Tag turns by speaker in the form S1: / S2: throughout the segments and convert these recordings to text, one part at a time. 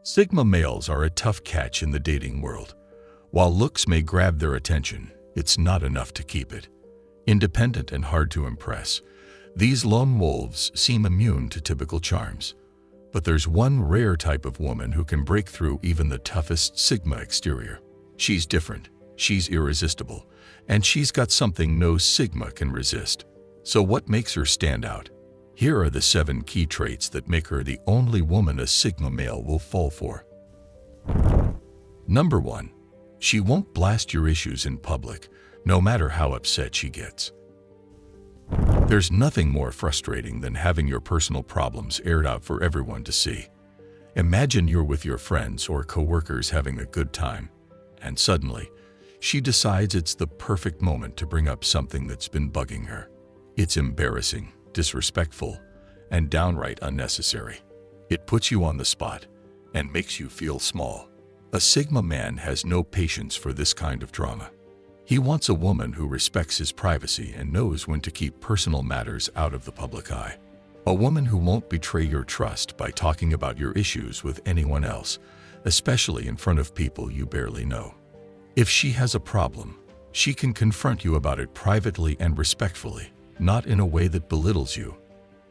S1: Sigma males are a tough catch in the dating world. While looks may grab their attention, it's not enough to keep it. Independent and hard to impress, these lone wolves seem immune to typical charms. But there's one rare type of woman who can break through even the toughest Sigma exterior. She's different, she's irresistible, and she's got something no Sigma can resist. So what makes her stand out? Here are the 7 key traits that make her the only woman a Sigma male will fall for. Number 1. She won't blast your issues in public, no matter how upset she gets. There's nothing more frustrating than having your personal problems aired out for everyone to see. Imagine you're with your friends or coworkers having a good time, and suddenly, she decides it's the perfect moment to bring up something that's been bugging her. It's embarrassing, disrespectful, and downright unnecessary. It puts you on the spot and makes you feel small. A Sigma man has no patience for this kind of drama. He wants a woman who respects his privacy and knows when to keep personal matters out of the public eye. A woman who won't betray your trust by talking about your issues with anyone else, especially in front of people you barely know. If she has a problem, she can confront you about it privately and respectfully, not in a way that belittles you.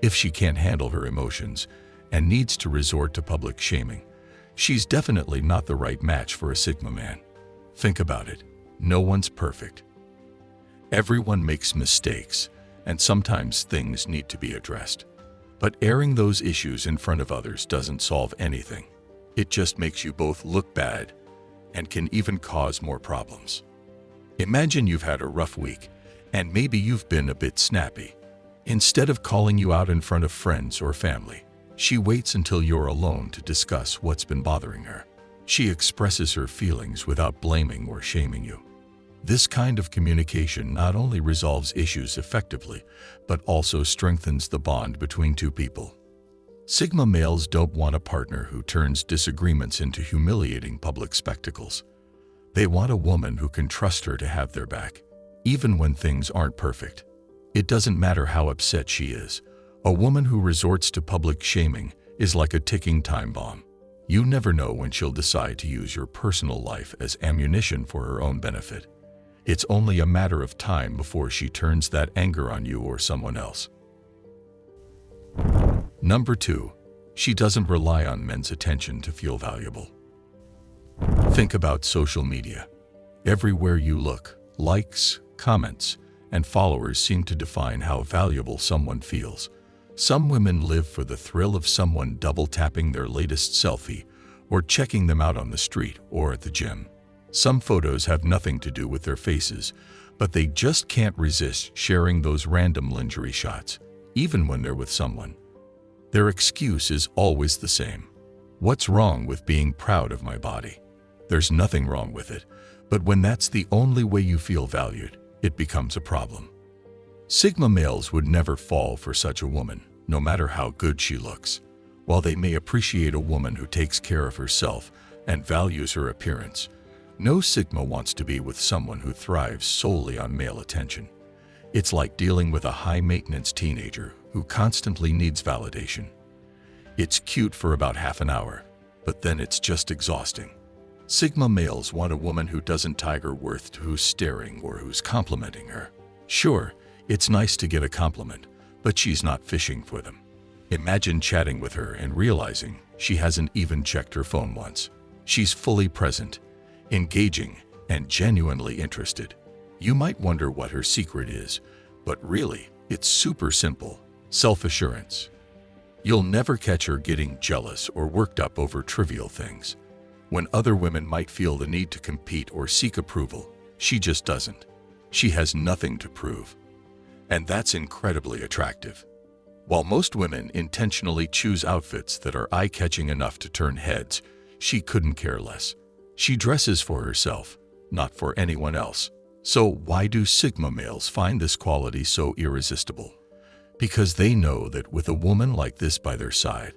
S1: If she can't handle her emotions and needs to resort to public shaming, she's definitely not the right match for a Sigma man. Think about it. No one's perfect. Everyone makes mistakes, and sometimes things need to be addressed. But airing those issues in front of others doesn't solve anything. It just makes you both look bad and can even cause more problems. Imagine you've had a rough week, and maybe you've been a bit snappy. Instead of calling you out in front of friends or family, she waits until you're alone to discuss what's been bothering her. She expresses her feelings without blaming or shaming you. This kind of communication not only resolves issues effectively, but also strengthens the bond between two people. Sigma males don't want a partner who turns disagreements into humiliating public spectacles. They want a woman who can trust her to have their back, even when things aren't perfect. It doesn't matter how upset she is. A woman who resorts to public shaming is like a ticking time bomb. You never know when she'll decide to use your personal life as ammunition for her own benefit. It's only a matter of time before she turns that anger on you or someone else. Number 2. She doesn't rely on men's attention to feel valuable. Think about social media. Everywhere you look, likes, comments, and followers seem to define how valuable someone feels. Some women live for the thrill of someone double-tapping their latest selfie or checking them out on the street or at the gym. Some photos have nothing to do with their faces, but they just can't resist sharing those random lingerie shots, even when they're with someone. Their excuse is always the same. What's wrong with being proud of my body? There's nothing wrong with it, but when that's the only way you feel valued, it becomes a problem. Sigma males would never fall for such a woman, no matter how good she looks. While they may appreciate a woman who takes care of herself and values her appearance, no Sigma wants to be with someone who thrives solely on male attention. It's like dealing with a high-maintenance teenager who constantly needs validation. It's cute for about half an hour, but then it's just exhausting. Sigma males want a woman who doesn't tie her worth to who's staring or who's complimenting her. Sure, it's nice to get a compliment, but she's not fishing for them. Imagine chatting with her and realizing she hasn't even checked her phone once. She's fully present, engaging, and genuinely interested. You might wonder what her secret is, but really, it's super simple: self-assurance. You'll never catch her getting jealous or worked up over trivial things. When other women might feel the need to compete or seek approval, she just doesn't. She has nothing to prove. And that's incredibly attractive. While most women intentionally choose outfits that are eye-catching enough to turn heads, she couldn't care less. She dresses for herself, not for anyone else. So why do Sigma males find this quality so irresistible? Because they know that with a woman like this by their side,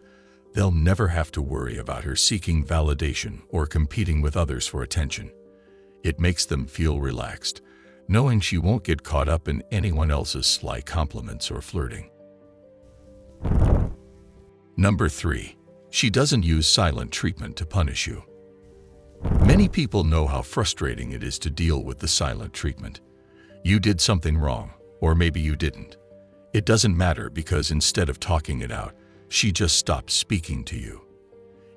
S1: they'll never have to worry about her seeking validation or competing with others for attention. It makes them feel relaxed, knowing she won't get caught up in anyone else's sly compliments or flirting. Number 3. She doesn't use silent treatment to punish you. Many people know how frustrating it is to deal with the silent treatment. You did something wrong, or maybe you didn't. It doesn't matter because instead of talking it out, she just stops speaking to you.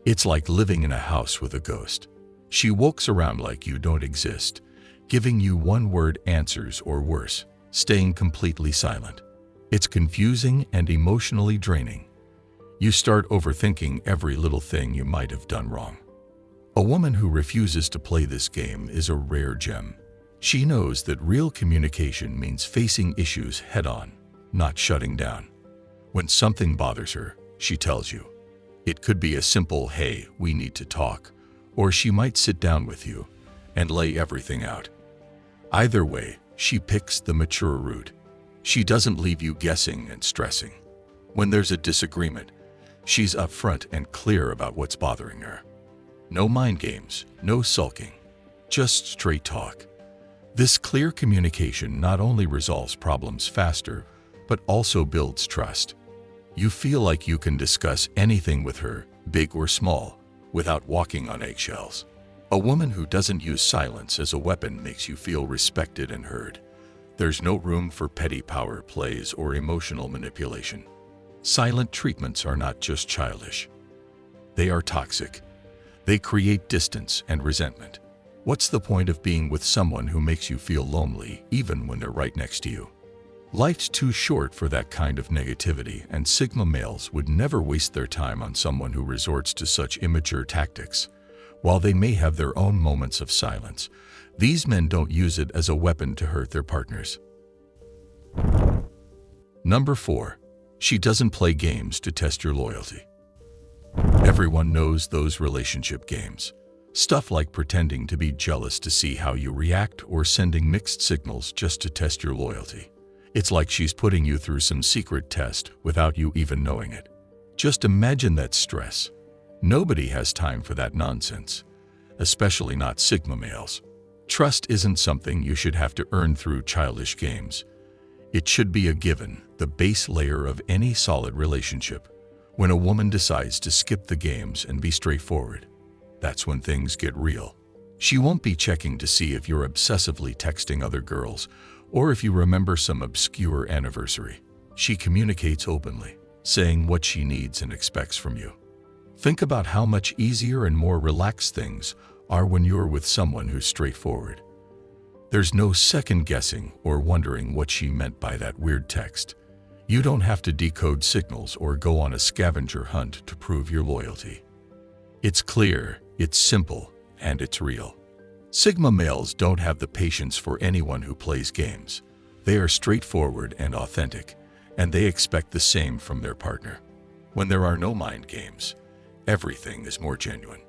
S1: It's like living in a house with a ghost. She walks around like you don't exist, giving you one-word answers or worse, staying completely silent. It's confusing and emotionally draining. You start overthinking every little thing you might have done wrong. A woman who refuses to play this game is a rare gem. She knows that real communication means facing issues head-on, not shutting down. When something bothers her, she tells you. It could be a simple, "Hey, we need to talk," or she might sit down with you and lay everything out. Either way, she picks the mature route. She doesn't leave you guessing and stressing. When there's a disagreement, she's upfront and clear about what's bothering her. No mind games, no sulking, just straight talk. This clear communication not only resolves problems faster, but also builds trust. You feel like you can discuss anything with her, big or small, without walking on eggshells. A woman who doesn't use silence as a weapon makes you feel respected and heard. There's no room for petty power plays or emotional manipulation. Silent treatments are not just childish. They are toxic. They create distance and resentment. What's the point of being with someone who makes you feel lonely even when they're right next to you? Life's too short for that kind of negativity, and Sigma males would never waste their time on someone who resorts to such immature tactics. While they may have their own moments of silence, these men don't use it as a weapon to hurt their partners. Number 4. She doesn't play games to test your loyalty. Everyone knows those relationship games. Stuff like pretending to be jealous to see how you react or sending mixed signals just to test your loyalty. It's like she's putting you through some secret test without you even knowing it. Just imagine that stress. Nobody has time for that nonsense, especially not Sigma males. Trust isn't something you should have to earn through childish games. It should be a given, the base layer of any solid relationship. When a woman decides to skip the games and be straightforward, that's when things get real. She won't be checking to see if you're obsessively texting other girls or if you remember some obscure anniversary. She communicates openly, saying what she needs and expects from you. Think about how much easier and more relaxed things are when you're with someone who's straightforward. There's no second guessing or wondering what she meant by that weird text. You don't have to decode signals or go on a scavenger hunt to prove your loyalty. It's clear, it's simple, and it's real. Sigma males don't have the patience for anyone who plays games. They are straightforward and authentic, and they expect the same from their partner. When there are no mind games, everything is more genuine.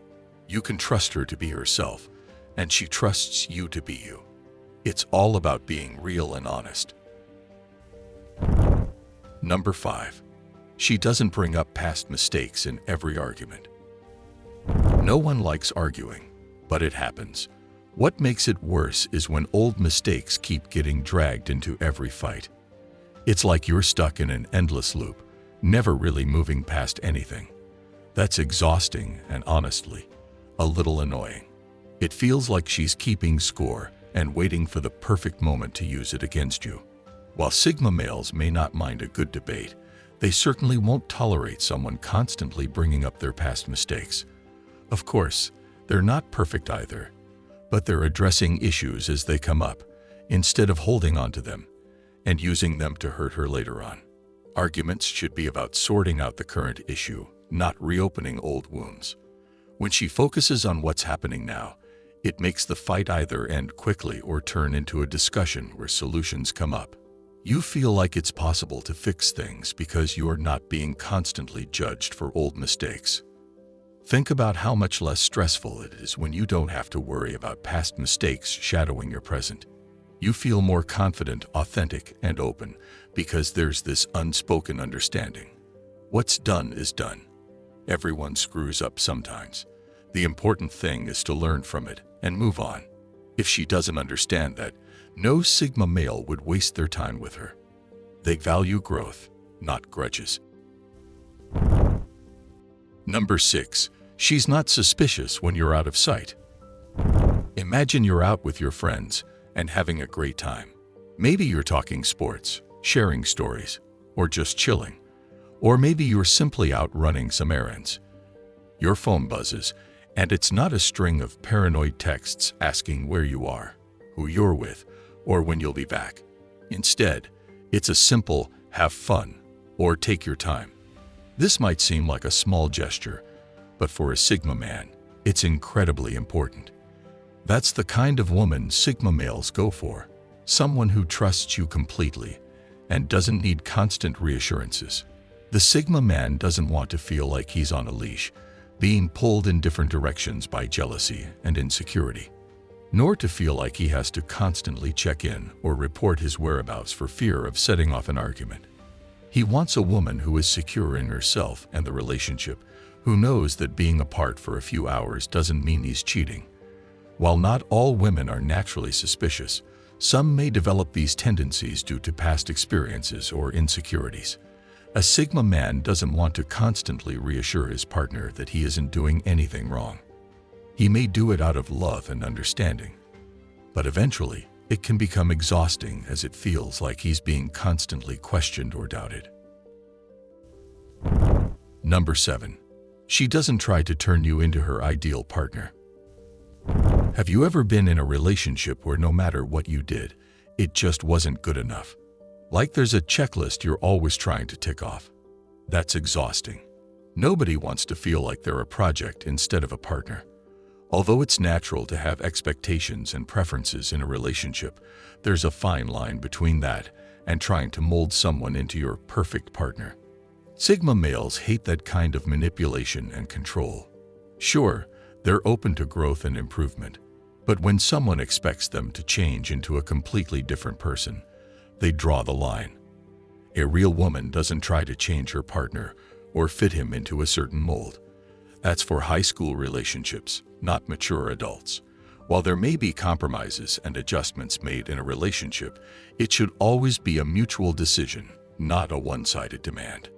S1: You can trust her to be herself, and she trusts you to be you. It's all about being real and honest. Number 5. She doesn't bring up past mistakes in every argument. No one likes arguing, but it happens. What makes it worse is when old mistakes keep getting dragged into every fight. It's like you're stuck in an endless loop, never really moving past anything. That's exhausting and, honestly, a little annoying. It feels like she's keeping score and waiting for the perfect moment to use it against you. While Sigma males may not mind a good debate, they certainly won't tolerate someone constantly bringing up their past mistakes. Of course, they're not perfect either, but they're addressing issues as they come up, instead of holding on to them and using them to hurt her later on. Arguments should be about sorting out the current issue, not reopening old wounds. When she focuses on what's happening now, it makes the fight either end quickly or turn into a discussion where solutions come up. You feel like it's possible to fix things because you're not being constantly judged for old mistakes. Think about how much less stressful it is when you don't have to worry about past mistakes shadowing your present. You feel more confident, authentic, and open because there's this unspoken understanding. What's done is done. Everyone screws up sometimes. The important thing is to learn from it and move on. If she doesn't understand that, no Sigma male would waste their time with her. They value growth, not grudges. Number 6. She's not suspicious when you're out of sight. Imagine you're out with your friends and having a great time. Maybe you're talking sports, sharing stories, or just chilling. Or maybe you're simply out running some errands. Your phone buzzes, and it's not a string of paranoid texts asking where you are, who you're with, or when you'll be back. Instead, it's a simple "have fun" or "take your time." This might seem like a small gesture, but for a Sigma man, it's incredibly important. That's the kind of woman Sigma males go for. Someone who trusts you completely and doesn't need constant reassurances. The Sigma man doesn't want to feel like he's on a leash, being pulled in different directions by jealousy and insecurity, nor to feel like he has to constantly check in or report his whereabouts for fear of setting off an argument. He wants a woman who is secure in herself and the relationship, who knows that being apart for a few hours doesn't mean he's cheating. While not all women are naturally suspicious, some may develop these tendencies due to past experiences or insecurities. A Sigma man doesn't want to constantly reassure his partner that he isn't doing anything wrong. He may do it out of love and understanding, but eventually it can become exhausting as it feels like he's being constantly questioned or doubted. Number 7. She doesn't try to turn you into her ideal partner. Have you ever been in a relationship where no matter what you did, it just wasn't good enough? Like there's a checklist you're always trying to tick off. That's exhausting. Nobody wants to feel like they're a project instead of a partner. Although it's natural to have expectations and preferences in a relationship, there's a fine line between that and trying to mold someone into your perfect partner. Sigma males hate that kind of manipulation and control. Sure, they're open to growth and improvement, but when someone expects them to change into a completely different person, they draw the line. A real woman doesn't try to change her partner or fit him into a certain mold. That's for high school relationships, not mature adults. While there may be compromises and adjustments made in a relationship, it should always be a mutual decision, not a one-sided demand.